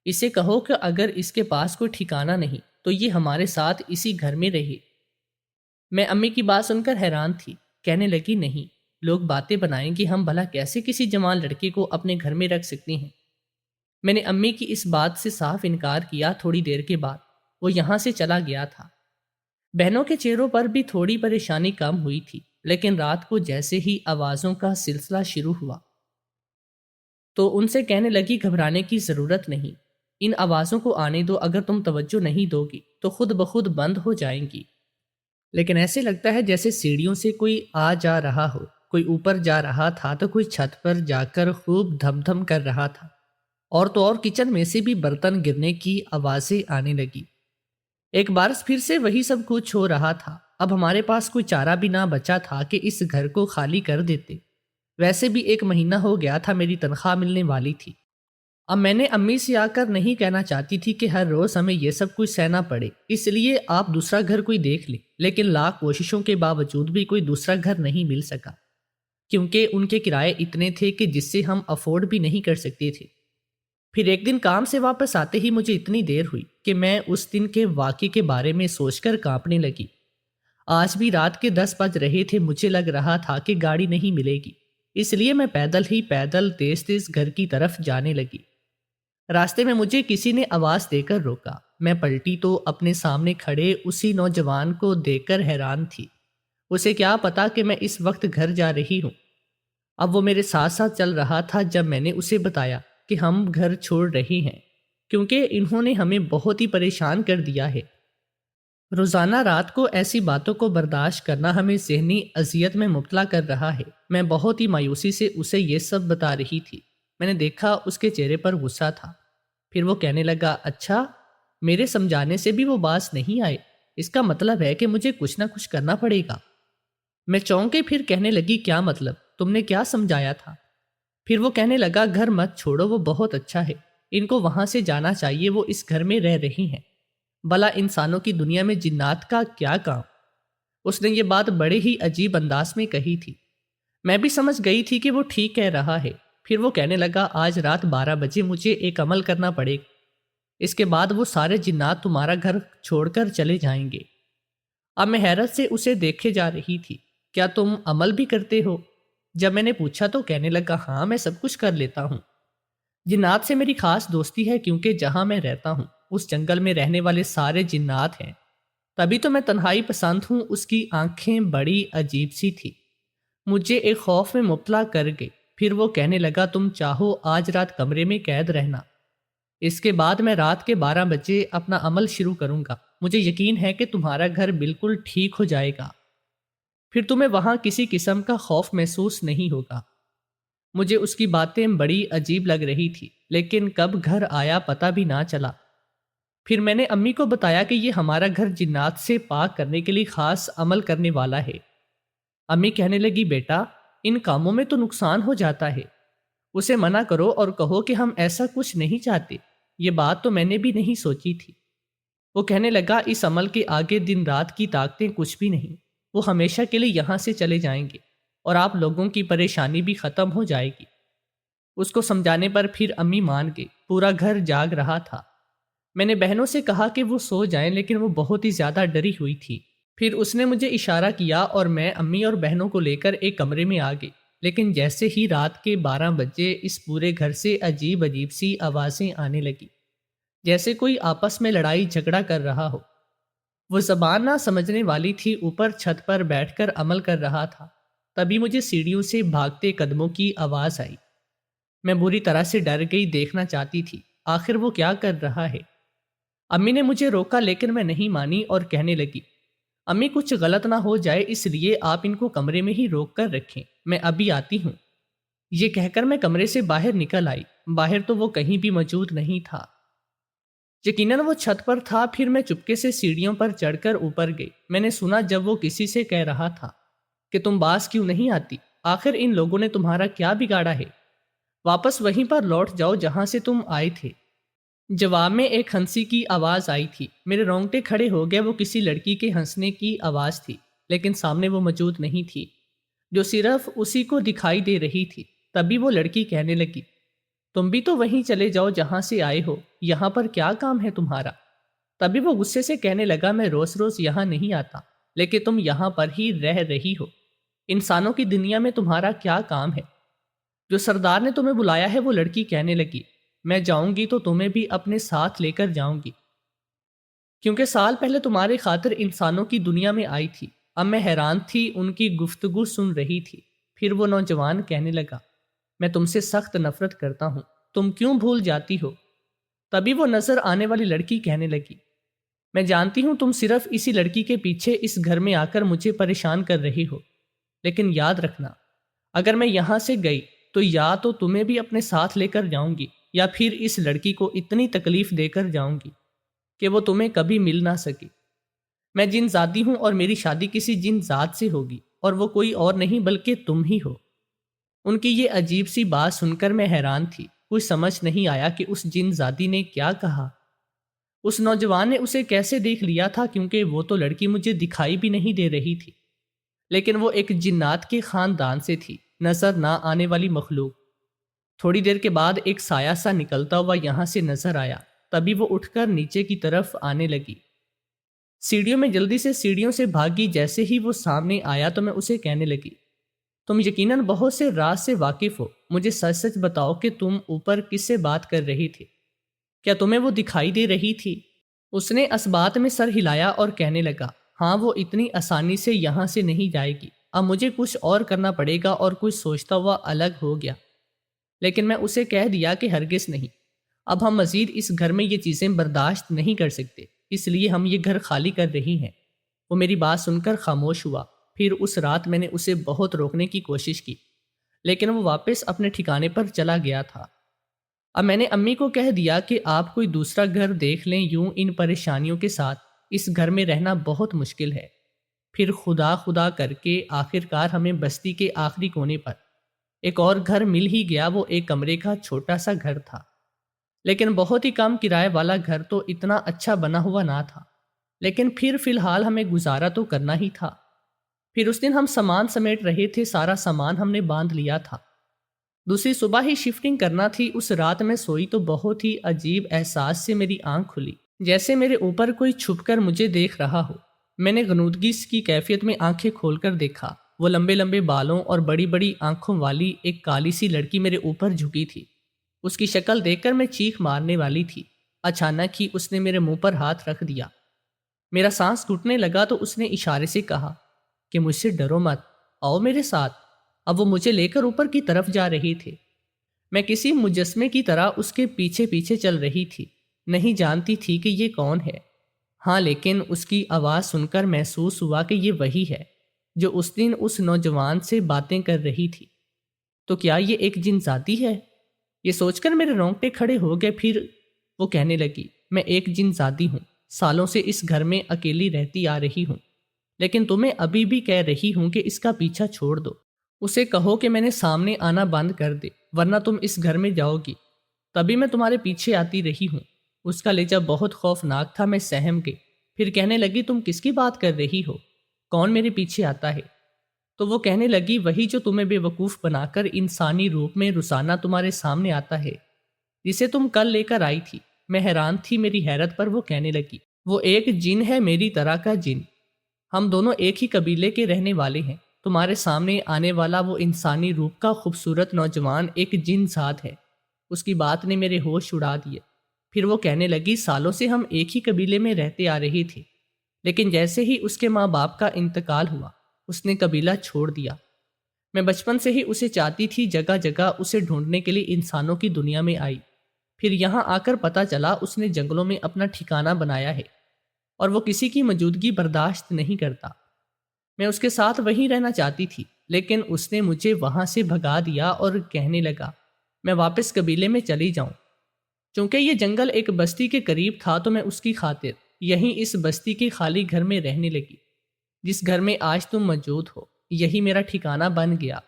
اسے کہو کہ اگر اس کے پاس کوئی ٹھکانہ نہیں تو یہ ہمارے ساتھ اسی گھر میں رہے۔ میں امی کی بات سن کر حیران تھی۔ کہنے لگی نہیں، لوگ باتیں بنائیں گے، ہم بھلا کیسے کسی جوان لڑکے کو اپنے گھر میں رکھ سکتے ہیں۔ میں نے امی کی اس بات سے صاف انکار کیا۔ تھوڑی دیر کے بعد وہ یہاں سے چلا گیا تھا۔ بہنوں کے چہروں پر بھی تھوڑی پریشانی کم ہوئی تھی، لیکن رات کو جیسے ہی آوازوں کا سلسلہ شروع ہوا تو ان سے کہنے لگی گھبرانے کی ضرورت نہیں، ان آوازوں کو آنے دو، اگر تم توجہ نہیں دو گی تو خود بخود بند ہو جائیں گی۔ لیکن ایسے لگتا ہے جیسے سیڑھیوں سے کوئی آ جا رہا ہو، کوئی اوپر جا رہا تھا تو کوئی چھت پر جا کر خوب دھم دھم کر رہا تھا، اور تو اور کچن میں سے بھی برتن گرنے کی آوازیں آنے لگی۔ ایک بار پھر سے وہی سب کچھ ہو رہا تھا۔ اب ہمارے پاس کوئی چارہ بھی نہ بچا تھا کہ اس گھر کو خالی کر دیتے۔ ویسے بھی 1 مہینہ ہو گیا تھا، میری تنخواہ ملنے والی تھی۔ اب میں نے امی سے آ کر نہیں کہنا چاہتی تھی کہ ہر روز ہمیں یہ سب کچھ سہنا پڑے، اس لیے آپ دوسرا گھر کوئی دیکھ لیں، لیکن لاکھ کوششوں کے باوجود بھی کوئی دوسرا گھر نہیں مل سکا، کیونکہ ان کے کرائے اتنے تھے کہ جس سے ہم افورڈ بھی نہیں کر سکتے تھے۔ پھر ایک دن کام سے واپس آتے ہی مجھے اتنی دیر ہوئی کہ میں اس دن کے واقعے کے بارے میں سوچ کر کانپنے لگی۔ آج بھی رات کے 10 بج رہے تھے، مجھے لگ رہا تھا کہ گاڑی نہیں ملے گی، اس لیے میں پیدل تیز تیز گھر کی طرف جانے لگی۔ راستے میں مجھے کسی نے آواز دے کر روکا۔ میں پلٹی تو اپنے سامنے کھڑے اسی نوجوان کو دیکھ کر حیران تھی۔ اسے کیا پتا کہ میں اس وقت گھر جا رہی ہوں۔ اب وہ میرے ساتھ ساتھ چل رہا تھا جب میں نے اسے بتایا کہ ہم گھر چھوڑ رہے ہیں، کیونکہ انہوں نے ہمیں بہت ہی پریشان کر دیا ہے۔ روزانہ رات کو ایسی باتوں کو برداشت کرنا ہمیں ذہنی اذیت میں مبتلا کر رہا ہے۔ میں بہت ہی مایوسی سے اسے یہ سب بتا رہی تھی۔ میں نے دیکھا اس کے چہرے پر غصہ تھا۔ پھر وہ کہنے لگا، اچھا، میرے سمجھانے سے بھی وہ باز نہیں آئے، اس کا مطلب ہے کہ مجھے کچھ نہ کچھ کرنا پڑے گا۔ میں چونک کے پھر کہنے لگی، کیا مطلب؟ تم نے کیا سمجھایا تھا؟ پھر وہ کہنے لگا، گھر مت چھوڑو، وہ بہت اچھا ہے، ان کو وہاں سے جانا چاہیے، وہ اس گھر میں رہ رہی ہیں، بھلا انسانوں کی دنیا میں جنات کا کیا کام؟ اس نے یہ بات بڑے ہی عجیب انداز میں کہی تھی۔ میں بھی سمجھ گئی تھی کہ وہ ٹھیک کہہ رہا ہے۔ پھر وہ کہنے لگا، آج رات 12 بجے مجھے ایک عمل کرنا پڑے گا، اس کے بعد وہ سارے جنات تمہارا گھر چھوڑ کر چلے جائیں گے۔ اب میں حیرت سے اسے دیکھے جا رہی تھی۔ کیا تم عمل بھی کرتے ہو؟ جب میں نے پوچھا تو کہنے لگا، ہاں، میں سب کچھ کر لیتا ہوں۔ جنات سے میری خاص دوستی ہے، کیونکہ جہاں میں رہتا ہوں اس جنگل میں رہنے والے سارے جنات ہیں، تبھی تو میں تنہائی پسند ہوں۔ اس کی آنکھیں بڑی عجیب سی تھی، مجھے ایک خوف میں مبتلا کر گئی۔ پھر وہ کہنے لگا، تم چاہو آج رات کمرے میں قید رہنا، اس کے بعد میں رات کے 12 بجے اپنا عمل شروع کروں گا۔ مجھے یقین ہے کہ تمہارا گھر بالکل ٹھیک ہو جائے گا، پھر تمہیں وہاں کسی قسم کا خوف محسوس نہیں ہوگا۔ مجھے اس کی باتیں بڑی عجیب لگ رہی تھی، لیکن کب گھر آیا پتہ بھی نہ چلا۔ پھر میں نے امی کو بتایا کہ یہ ہمارا گھر جنات سے پاک کرنے کے لیے خاص عمل کرنے والا ہے۔ امی کہنے لگی، بیٹا، ان کاموں میں تو نقصان ہو جاتا ہے، اسے منع کرو اور کہو کہ ہم ایسا کچھ نہیں چاہتے۔ یہ بات تو میں نے بھی نہیں سوچی تھی۔ وہ کہنے لگا، اس عمل کے آگے دن رات کی طاقتیں کچھ بھی نہیں، وہ ہمیشہ کے لیے یہاں سے چلے جائیں گے اور آپ لوگوں کی پریشانی بھی ختم ہو جائے گی۔ اس کو سمجھانے پر پھر امی مان گئی۔ پورا گھر جاگ رہا تھا۔ میں نے بہنوں سے کہا کہ وہ سو جائیں، لیکن وہ بہت ہی زیادہ ڈری ہوئی تھی۔ پھر اس نے مجھے اشارہ کیا اور میں امی اور بہنوں کو لے کر ایک کمرے میں آ گئی۔ لیکن جیسے ہی رات کے 12 بجے اس پورے گھر سے عجیب عجیب سی آوازیں آنے لگی، جیسے کوئی آپس میں لڑائی جھگڑا کر رہا ہو۔ وہ زبان نہ سمجھنے والی تھی، اوپر چھت پر بیٹھ کر عمل کر رہا تھا۔ تبھی مجھے سیڑھیوں سے بھاگتے قدموں کی آواز آئی۔ میں بری طرح سے ڈر گئی، دیکھنا چاہتی تھی آخر وہ کیا کر رہا ہے۔ امی نے مجھے روکا، لیکن میں نہیں مانی اور کہنے لگی، امی، کچھ غلط نہ ہو جائے اس لیے آپ ان کو کمرے میں ہی روک کر رکھیں، میں ابھی آتی ہوں۔ یہ کہہ کر میں کمرے سے باہر نکل آئی۔ باہر تو وہ کہیں بھی موجود نہیں تھا، یقیناً وہ چھت پر تھا۔ پھر میں چپکے سے سیڑھیوں پر چڑھ کر اوپر گئی۔ میں نے سنا جب وہ کسی سے کہہ رہا تھا کہ تم باز کیوں نہیں آتی، آخر ان لوگوں نے تمہارا کیا بگاڑا ہے، واپس وہیں پر لوٹ جاؤ جہاں سے تم آئے تھے۔ جواب میں ایک ہنسی کی آواز آئی تھی۔ میرے رونگٹے کھڑے ہو گئے۔ وہ کسی لڑکی کے ہنسنے کی آواز تھی، لیکن سامنے وہ موجود نہیں تھی، جو صرف اسی کو دکھائی دے رہی تھی۔ تبھی وہ لڑکی کہنے لگی، تم بھی تو وہیں چلے جاؤ جہاں سے آئے ہو، یہاں پر کیا کام ہے تمہارا؟ تبھی وہ غصے سے کہنے لگا، میں روز روز یہاں نہیں آتا، لیکن تم یہاں پر ہی رہ رہی ہو۔ انسانوں کی دنیا میں تمہارا کیا کام ہے؟ جو سردار نے تمہیں بلایا ہے، وہ لڑکی کہنے لگی، میں جاؤں گی تو تمہیں بھی اپنے ساتھ لے کر جاؤں گی، کیونکہ سال پہلے تمہاری خاطر انسانوں کی دنیا میں آئی تھی۔ اب میں حیران تھی، ان کی گفتگو سن رہی تھی۔ پھر وہ نوجوان کہنے لگا، میں تم سے سخت نفرت کرتا ہوں، تم کیوں بھول جاتی ہو؟ تبھی وہ نظر آنے والی لڑکی کہنے لگی، میں جانتی ہوں تم صرف اسی لڑکی کے پیچھے اس گھر میں آ کر مجھے پریشان کر رہی ہو، لیکن یاد رکھنا، اگر میں یہاں سے گئی تو یا تو تمہیں بھی اپنے ساتھ لے کر جاؤں گی، یا پھر اس لڑکی کو اتنی تکلیف دے کر جاؤں گی کہ وہ تمہیں کبھی مل نہ سکے۔ میں جن ذاتی ہوں اور میری شادی کسی جن ذات سے ہوگی، اور وہ کوئی اور نہیں بلکہ تم ہی ہو۔ ان کی یہ عجیب سی بات سن کر میں حیران تھی، کچھ سمجھ نہیں آیا کہ اس جن ذاتی نے کیا کہا۔ اس نوجوان نے اسے کیسے دیکھ لیا تھا، کیونکہ وہ تو لڑکی مجھے دکھائی بھی نہیں دے رہی تھی، لیکن وہ ایک جنات کے خاندان سے تھی، نظر نہ آنے والی مخلوق۔ تھوڑی دیر کے بعد ایک سایہ سا نکلتا ہوا یہاں سے نظر آیا، تبھی وہ اٹھ کر نیچے کی طرف آنے لگی۔ سیڑھیوں میں جلدی سے سیڑھیوں سے بھاگی، جیسے ہی وہ سامنے آیا تو میں اسے کہنے لگی، تم یقیناً بہت سے راز سے واقف ہو، مجھے سچ سچ بتاؤ کہ تم اوپر کس سے بات کر رہی تھی؟ کیا تمہیں وہ دکھائی دے رہی تھی؟ اس نے اس بات میں سر ہلایا اور کہنے لگا، ہاں، وہ اتنی آسانی سے یہاں سے نہیں جائے گی، اب مجھے کچھ اور کرنا پڑے گا، اور کچھ سوچتا ہوا الگ ہو گیا۔ لیکن میں اسے کہہ دیا کہ ہرگز نہیں، اب ہم مزید اس گھر میں یہ چیزیں برداشت نہیں کر سکتے، اس لیے ہم یہ گھر خالی کر رہی ہیں۔ وہ میری بات سن کر خاموش ہوا۔ پھر اس رات میں نے اسے بہت روکنے کی کوشش کی، لیکن وہ واپس اپنے ٹھکانے پر چلا گیا تھا۔ اب میں نے امی کو کہہ دیا کہ آپ کوئی دوسرا گھر دیکھ لیں، یوں ان پریشانیوں کے ساتھ اس گھر میں رہنا بہت مشکل ہے۔ پھر خدا خدا کر کے آخرکار ہمیں بستی کے آخری کونے پر ایک اور گھر مل ہی گیا۔ وہ ایک کمرے کا چھوٹا سا گھر تھا، لیکن بہت ہی کم کرائے والا گھر، تو اتنا اچھا بنا ہوا نہ تھا، لیکن پھر فی الحال ہمیں گزارا تو کرنا ہی تھا۔ پھر اس دن ہم سامان سمیٹ رہے تھے، سارا سامان ہم نے باندھ لیا تھا، دوسری صبح ہی شفٹنگ کرنا تھی۔ اس رات میں سوئی تو بہت ہی عجیب احساس سے میری آنکھ کھلی، جیسے میرے اوپر کوئی چھپ کر مجھے دیکھ رہا ہو۔ میں نے غنودگی کی کیفیت میں آنکھیں کھول کر دیکھا، وہ لمبے لمبے بالوں اور بڑی بڑی آنکھوں والی ایک کالی سی لڑکی میرے اوپر جھکی تھی۔ اس کی شکل دیکھ کر میں چیخ مارنے والی تھی۔ اچانک ہی اس نے میرے منہ پر ہاتھ رکھ دیا۔ میرا سانس گھٹنے لگا تو اس نے اشارے سے کہا کہ مجھ سے ڈرو مت، آؤ میرے ساتھ۔ اب وہ مجھے لے کر اوپر کی طرف جا رہے تھے۔ میں کسی مجسمے کی طرح اس کے پیچھے پیچھے چل رہی تھی، نہیں جانتی تھی کہ یہ کون ہے۔ ہاں، لیکن اس کی آواز سن کر محسوس ہوا کہ یہ وہی ہے جو اس دن اس نوجوان سے باتیں کر رہی تھی۔ تو کیا یہ ایک جن ذاتی ہے؟ یہ سوچ کر میرے رونگٹے کھڑے ہو گئے۔ پھر وہ کہنے لگی، میں ایک جن ذاتی ہوں، سالوں سے اس گھر میں اکیلی رہتی آ رہی ہوں، لیکن تمہیں ابھی بھی کہہ رہی ہوں کہ اس کا پیچھا چھوڑ دو، اسے کہو کہ میں نے سامنے آنا بند کر دے، ورنہ تم اس گھر میں جاؤ گی۔ تبھی میں تمہارے پیچھے آتی رہی ہوں۔ اس کا لہجہ بہت خوفناک تھا، میں سہم گئی۔ پھر کہنے لگی، تم کس کی بات کر رہی ہو؟ کون میرے پیچھے آتا ہے؟ تو وہ کہنے لگی، وہی جو تمہیں بے وقوف بنا کر انسانی روپ میں روزانہ تمہارے سامنے آتا ہے، جسے تم کل لے کر آئی تھی۔ میں حیران تھی، میری حیرت پر وہ کہنے لگی، وہ ایک جن ہے، میری طرح کا جن، ہم دونوں ایک ہی قبیلے کے رہنے والے ہیں۔ تمہارے سامنے آنے والا وہ انسانی روپ کا خوبصورت نوجوان ایک جن ذات ہے۔ اس کی بات نے میرے ہوش اڑا دیے۔ پھر وہ کہنے لگی، سالوں سے ہم ایک ہی قبیلے میں رہتے آ رہے تھے، لیکن جیسے ہی اس کے ماں باپ کا انتقال ہوا، اس نے قبیلہ چھوڑ دیا۔ میں بچپن سے ہی اسے چاہتی تھی، جگہ جگہ اسے ڈھونڈنے کے لیے انسانوں کی دنیا میں آئی۔ پھر یہاں آ کر پتہ چلا اس نے جنگلوں میں اپنا ٹھکانہ بنایا ہے، اور وہ کسی کی موجودگی برداشت نہیں کرتا۔ میں اس کے ساتھ وہیں رہنا چاہتی تھی، لیکن اس نے مجھے وہاں سے بھگا دیا اور کہنے لگا میں واپس قبیلے میں چلی جاؤں۔ چونکہ یہ جنگل ایک بستی کے قریب تھا تو میں اس کی خاطر یہیں اس بستی کے خالی گھر میں رہنے لگی، جس گھر میں آج تم موجود ہو۔ یہی میرا ٹھکانہ بن گیا۔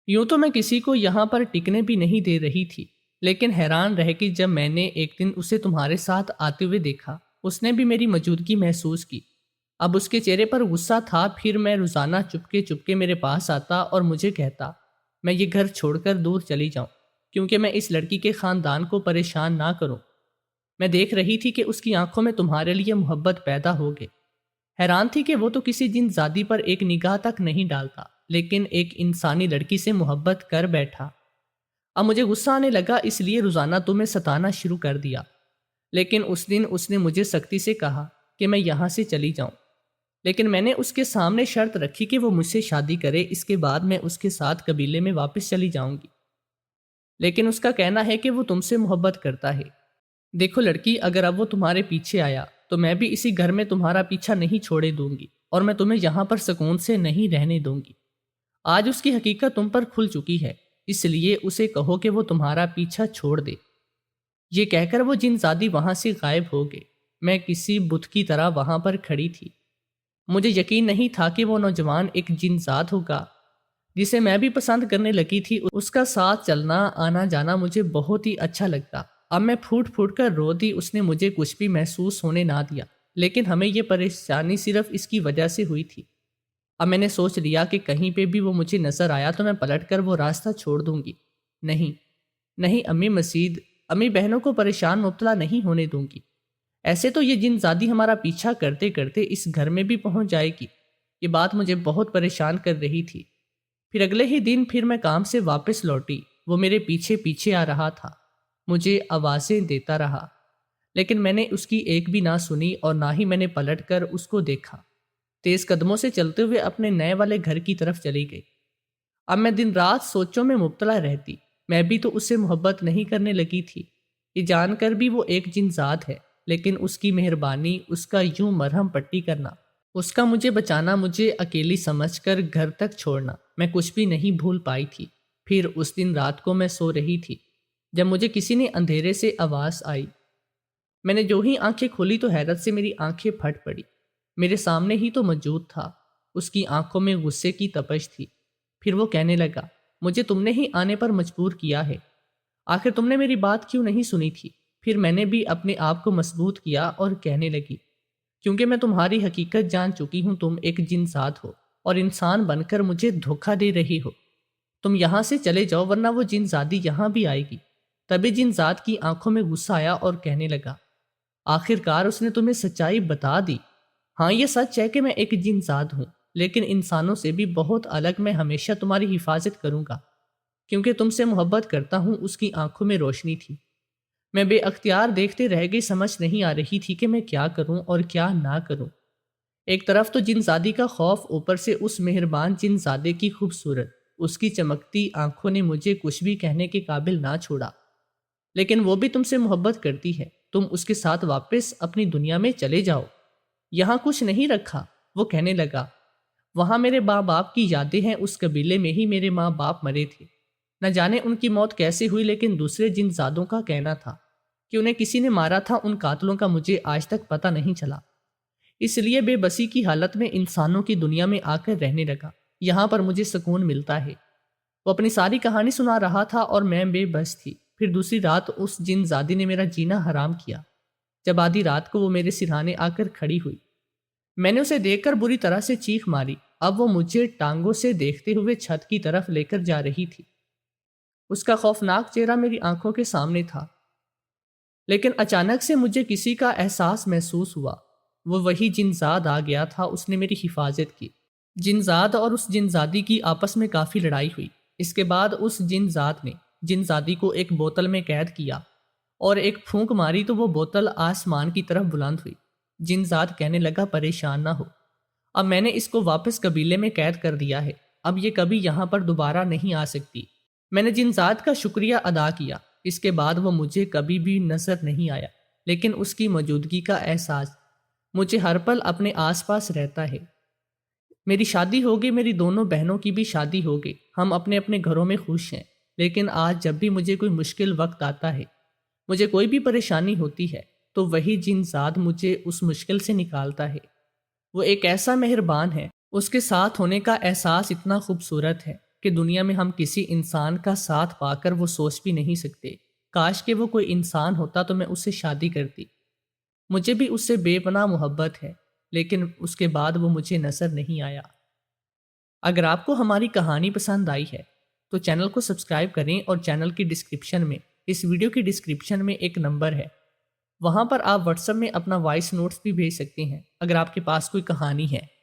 یوں تو میں کسی کو یہاں پر ٹکنے بھی نہیں دے رہی تھی، لیکن حیران رہ کہ جب میں نے ایک دن اسے تمہارے ساتھ آتے ہوئے دیکھا، اس نے بھی میری موجودگی محسوس کی۔ اب اس کے چہرے پر غصہ تھا۔ پھر میں روزانہ چپکے میرے پاس آتا اور مجھے کہتا میں یہ گھر چھوڑ کر دور چلی جاؤں، کیونکہ میں اس لڑکی کے خاندان کو پریشان نہ کروں۔ میں دیکھ رہی تھی کہ اس کی آنکھوں میں تمہارے لیے محبت پیدا ہو گئی۔ حیران تھی کہ وہ تو کسی جن زادی پر ایک نگاہ تک نہیں ڈالتا، لیکن ایک انسانی لڑکی سے محبت کر بیٹھا۔ اب مجھے غصہ آنے لگا، اس لیے روزانہ تمہیں ستانا شروع کر دیا۔ لیکن اس دن اس نے مجھے سختی سے کہا کہ میں یہاں سے چلی جاؤں، لیکن میں نے اس کے سامنے شرط رکھی کہ وہ مجھ سے شادی کرے، اس کے بعد میں اس کے ساتھ قبیلے میں واپس چلی جاؤں گی۔ لیکن اس کا کہنا ہے کہ وہ تم سے محبت کرتا ہے۔ دیکھو لڑکی، اگر اب وہ تمہارے پیچھے آیا تو میں بھی اسی گھر میں تمہارا پیچھا نہیں چھوڑے دوں گی، اور میں تمہیں یہاں پر سکون سے نہیں رہنے دوں گی۔ آج اس کی حقیقت تم پر کھل چکی ہے، اس لیے اسے کہو کہ وہ تمہارا پیچھا چھوڑ دے۔ یہ کہہ کر وہ جن زادی وہاں سے غائب ہو گئے۔ میں کسی بت کی طرح وہاں پر کھڑی تھی۔ مجھے یقین نہیں تھا کہ وہ نوجوان ایک جن زاد ہوگا جسے میں بھی پسند کرنے لگی تھی۔ اس کا ساتھ چلنا آنا جانا مجھے بہت ہی اچھا لگتا۔ اب میں پھوٹ پھوٹ کر رو دی، اس نے مجھے کچھ بھی محسوس ہونے نہ دیا، لیکن ہمیں یہ پریشانی صرف اس کی وجہ سے ہوئی تھی۔ اب میں نے سوچ لیا کہ کہیں پہ بھی وہ مجھے نظر آیا تو میں پلٹ کر وہ راستہ چھوڑ دوں گی۔ نہیں نہیں امی مسید، امی بہنوں کو پریشان مبتلا نہیں ہونے دوں گی۔ ایسے تو یہ جن زادی ہمارا پیچھا کرتے کرتے اس گھر میں بھی پہنچ جائے گی۔ یہ بات مجھے بہت پریشان کر رہی تھی۔ پھر اگلے ہی دن پھر میں کام سے واپس لوٹی۔ وہ میرے پیچھے پیچھے آ رہا تھا، مجھے آوازیں دیتا رہا، لیکن میں نے اس کی ایک بھی نہ سنی اور نہ ہی میں نے پلٹ کر اس کو دیکھا۔ تیز قدموں سے چلتے ہوئے اپنے نئے والے گھر کی طرف چلی گئی۔ اب میں دن رات سوچوں میں مبتلا رہتی۔ میں بھی تو اس سے محبت نہیں کرنے لگی تھی، یہ جان کر بھی وہ ایک جن ذات ہے، لیکن اس کی مہربانی، اس کا یوں مرہم پٹی کرنا، اس کا مجھے بچانا، مجھے اکیلی سمجھ کر گھر تک چھوڑنا، میں کچھ بھی نہیں بھول پائی تھی۔ پھر اس دن رات کو میں سو رہی تھی جب مجھے کسی نے اندھیرے سے آواز آئی۔ میں نے جو ہی آنکھیں کھولی تو حیرت سے میری آنکھیں پھٹ پڑی۔ میرے سامنے ہی تو موجود تھا۔ اس کی آنکھوں میں غصے کی تپش تھی۔ پھر وہ کہنے لگا، مجھے تم نے ہی آنے پر مجبور کیا ہے، آخر تم نے میری بات کیوں نہیں سنی تھی؟ پھر میں نے بھی اپنے آپ کو مضبوط کیا اور کہنے لگی، کیونکہ میں تمہاری حقیقت جان چکی ہوں، تم ایک جن ذات ہو اور انسان بن کر مجھے دھوکہ دے رہی ہو۔ تم یہاں سے چلے جاؤ ورنہ وہ جن زادی یہاں بھی آئے گی۔ تبھی جن ذات کی آنکھوں میں غصہ آیا اور کہنے لگا، آخر کار اس نے تمہیں سچائی بتا دی۔ ہاں یہ سچ ہے کہ میں ایک جن ذات ہوں، لیکن انسانوں سے بھی بہت الگ۔ میں ہمیشہ تمہاری حفاظت کروں گا کیونکہ تم سے محبت کرتا ہوں۔ اس کی آنکھوں میں روشنی تھی۔ میں بے اختیار دیکھتے رہ گئی، سمجھ نہیں آ رہی تھی کہ میں کیا کروں اور کیا نہ کروں۔ ایک طرف تو جن زادی کا خوف، اوپر سے اس مہربان جن زادے کی خوبصورت، اس کی چمکتی آنکھوں نے مجھے کچھ بھی کہنے کے قابل نہ چھوڑا۔ لیکن وہ بھی تم سے محبت کرتی ہے، تم اس کے ساتھ واپس اپنی دنیا میں چلے جاؤ، یہاں کچھ نہیں رکھا۔ وہ کہنے لگا، وہاں میرے ماں باپ کی یادیں ہیں، اس قبیلے میں ہی میرے ماں باپ مرے تھے، نہ جانے ان کی موت کیسے ہوئی، لیکن دوسرے جن زادوں کا کہنا تھا کہ انہیں کسی نے مارا تھا۔ ان قاتلوں کا مجھے آج تک پتہ نہیں چلا، اس لیے بے بسی کی حالت میں انسانوں کی دنیا میں آ کر رہنے لگا۔ یہاں پر مجھے سکون ملتا ہے۔ وہ اپنی ساری کہانی سنا رہا تھا اور میں بے بس تھی۔ پھر دوسری رات اس جن زادی نے میرا جینا حرام کیا، جب آدھی رات کو وہ میرے سرہانے آ کر کھڑی ہوئی۔ میں نے اسے دیکھ کر بری طرح سے چیخ ماری۔ اب وہ مجھے ٹانگوں سے دیکھتے ہوئے چھت کی طرف لے کر جا رہی تھی۔ اس کا خوفناک چہرہ میری آنکھوں کے سامنے تھا، لیکن اچانک سے مجھے کسی کا احساس محسوس ہوا۔ وہ وہی جن زاد آ گیا تھا، اس نے میری حفاظت کی۔ جن زاد اور اس جن زادی کی آپس میں کافی لڑائی ہوئی۔ اس کے بعد اس جن زاد نے جن زادی کو ایک بوتل میں قید کیا اور ایک پھونک ماری تو وہ بوتل آسمان کی طرف بلند ہوئی۔ جن زاد کہنے لگا، پریشان نہ ہو، اب میں نے اس کو واپس قبیلے میں قید کر دیا ہے، اب یہ کبھی یہاں پر دوبارہ نہیں آ سکتی۔ میں نے جن ذات کا شکریہ ادا کیا۔ اس کے بعد وہ مجھے کبھی بھی نظر نہیں آیا، لیکن اس کی موجودگی کا احساس مجھے ہر پل اپنے آس پاس رہتا ہے۔ میری شادی ہو گئی، میری دونوں بہنوں کی بھی شادی ہو گئی، ہم اپنے اپنے گھروں میں خوش ہیں۔ لیکن آج جب بھی مجھے کوئی مشکل وقت آتا ہے، مجھے کوئی بھی پریشانی ہوتی ہے، تو وہی جن ذات مجھے اس مشکل سے نکالتا ہے۔ وہ ایک ایسا مہربان ہے، اس کے ساتھ ہونے کا احساس اتنا خوبصورت ہے کہ دنیا میں ہم کسی انسان کا ساتھ پا کر وہ سوچ بھی نہیں سکتے۔ کاش کہ وہ کوئی انسان ہوتا تو میں اس سے شادی کرتی۔ مجھے بھی اس سے بے پناہ محبت ہے، لیکن اس کے بعد وہ مجھے نظر نہیں آیا۔ اگر آپ کو ہماری کہانی پسند آئی ہے تو چینل کو سبسکرائب کریں، اور چینل کی ڈسکرپشن میں، اس ویڈیو کی ڈسکرپشن میں ایک نمبر ہے، وہاں پر آپ واٹس ایپ میں اپنا وائس نوٹس بھی بھیج سکتے ہیں اگر آپ کے پاس کوئی کہانی ہے۔